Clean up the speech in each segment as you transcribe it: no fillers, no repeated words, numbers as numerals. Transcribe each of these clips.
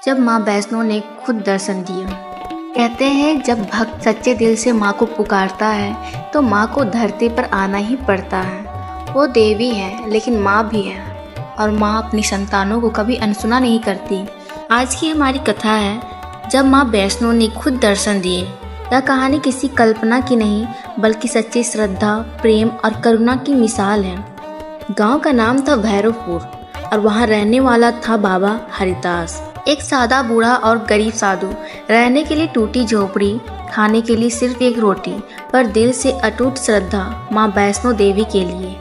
जब माँ वैष्णो ने खुद दर्शन दिया। कहते हैं जब भक्त सच्चे दिल से माँ को पुकारता है तो माँ को धरती पर आना ही पड़ता है। वो देवी है लेकिन माँ भी है और माँ अपनी संतानों को कभी अनसुना नहीं करती। आज की हमारी कथा है जब माँ वैष्णो ने खुद दर्शन दिए। यह कहानी किसी कल्पना की नहीं बल्कि सच्ची श्रद्धा, प्रेम और करुणा की मिसाल है। गांव का नाम था भैरवपुर और वहां रहने वाला था बाबा हरिदास, एक सादा बूढ़ा और गरीब साधु। रहने के लिए टूटी झोपड़ी, खाने के लिए सिर्फ एक रोटी, पर दिल से अटूट श्रद्धा माँ वैष्णो देवी के लिए।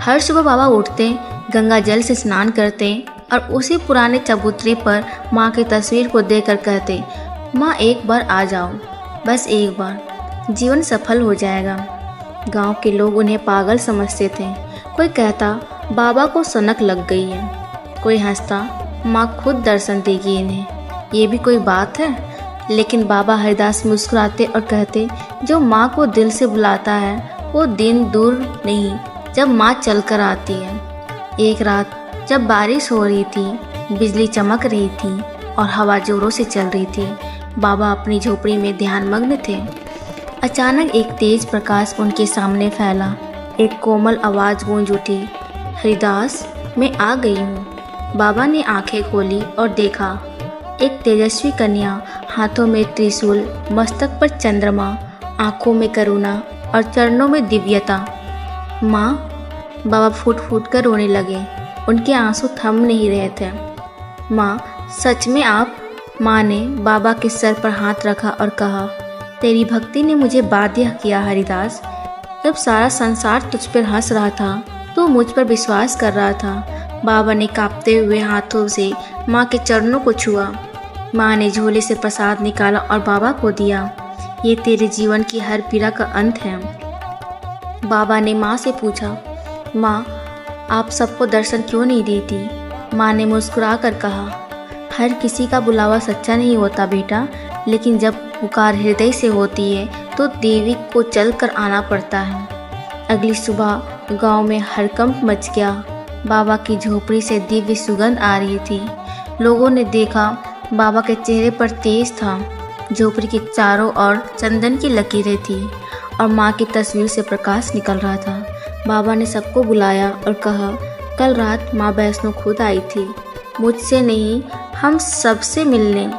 हर सुबह बाबा उठते, गंगा जल से स्नान करते और उसी पुराने चबूतरे पर माँ की तस्वीर को देखकर कहते, माँ एक बार आ जाओ, बस एक बार, जीवन सफल हो जाएगा। गांव के लोग उन्हें पागल समझते थे। कोई कहता बाबा को सनक लग गई है, कोई हंसता माँ खुद दर्शन देगी इन्हें, ये भी कोई बात है। लेकिन बाबा हरिदास मुस्कुराते और कहते, जो माँ को दिल से बुलाता है वो दिन दूर नहीं जब माँ चल कर आती है। एक रात जब बारिश हो रही थी, बिजली चमक रही थी और हवा जोरों से चल रही थी, बाबा अपनी झोपड़ी में ध्यानमग्न थे। अचानक एक तेज प्रकाश उनके सामने फैला। एक कोमल आवाज़ गूंज उठी, हरिदास, मैं आ गई हूँ। बाबा ने आंखें खोली और देखा एक तेजस्वी कन्या, हाथों में त्रिशूल, मस्तक पर चंद्रमा, आंखों में करुणा और चरणों में दिव्यता। माँ, बाबा फूट फूट कर रोने लगे। उनके आंसू थम नहीं रहे थे। माँ, सच में आप? माँ ने बाबा के सर पर हाथ रखा और कहा, तेरी भक्ति ने मुझे बाध्य किया हरिदास। जब सारा संसार तुझ पर हंस रहा था तो मुझ पर विश्वास कर रहा था। बाबा ने कांपते हुए हाथों से माँ के चरणों को छुआ। माँ ने झोले से प्रसाद निकाला और बाबा को दिया। ये तेरे जीवन की हर पीड़ा का अंत है। बाबा ने माँ से पूछा, माँ, आप सबको दर्शन क्यों नहीं देती? माँ ने मुस्कुरा कर कहा, हर किसी का बुलावा सच्चा नहीं होता बेटा, लेकिन जब पुकार हृदय से होती है तो देवी को चल कर आना पड़ता है। अगली सुबह गांव में हड़कंप मच गया। बाबा की झोपड़ी से दिव्य सुगंध आ रही थी। लोगों ने देखा बाबा के चेहरे पर तेज था। झोपड़ी के चारों ओर चंदन की लकीरें थी और माँ की तस्वीर से प्रकाश निकल रहा था। बाबा ने सबको बुलाया और कहा, कल रात माँ वैष्णो खुद आई थी, मुझसे नहीं, हम सबसे मिलने।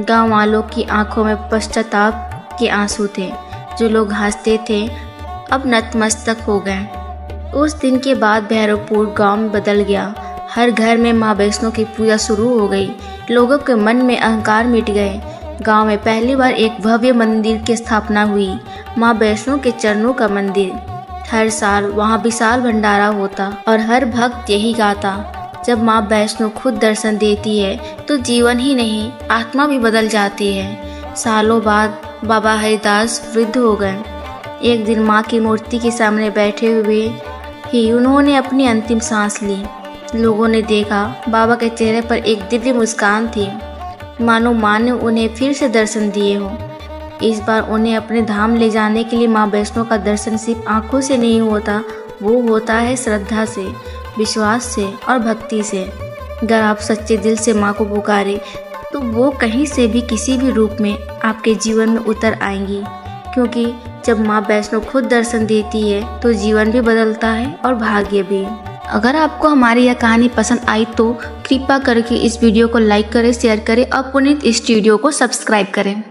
गाँव वालों की आंखों में पश्चाताप के आंसू थे। जो लोग हंसते थे अब नतमस्तक हो गए। उस दिन के बाद भैरवपुर गांव बदल गया। हर घर में माँ वैष्णो की पूजा शुरू हो गई। लोगों के मन में अहंकार मिट गए। गांव में पहली बार एक भव्य मंदिर की स्थापना हुई, माँ वैष्णो के चरणों का मंदिर। हर साल वहाँ विशाल भंडारा होता और हर भक्त यही गाता, जब माँ वैष्णो खुद दर्शन देती है तो जीवन ही नहीं आत्मा भी बदल जाती है। सालों बाद बाबा हरिदास वृद्ध हो गए। एक दिन माँ की मूर्ति के सामने बैठे हुए ही उन्होंने अपनी अंतिम सांस ली। लोगों ने देखा बाबा के चेहरे पर एक दिव्य मुस्कान थी, मानो माँ ने उन्हें फिर से दर्शन दिए हो। इस बार उन्हें अपने धाम ले जाने के लिए माँ वैष्णो का दर्शन सिर्फ आंखों से नहीं होता, वो होता है श्रद्धा से, विश्वास से और भक्ति से। अगर आप सच्चे दिल से माँ को पुकारे तो वो कहीं से भी किसी भी रूप में आपके जीवन में उतर आएंगी, क्योंकि जब माँ वैष्णो खुद दर्शन देती है तो जीवन भी बदलता है और भाग्य भी। अगर आपको हमारी यह कहानी पसंद आई तो कृपया करके इस वीडियो को लाइक करें, शेयर करें और पुनीत स्टूडियो को सब्सक्राइब करें।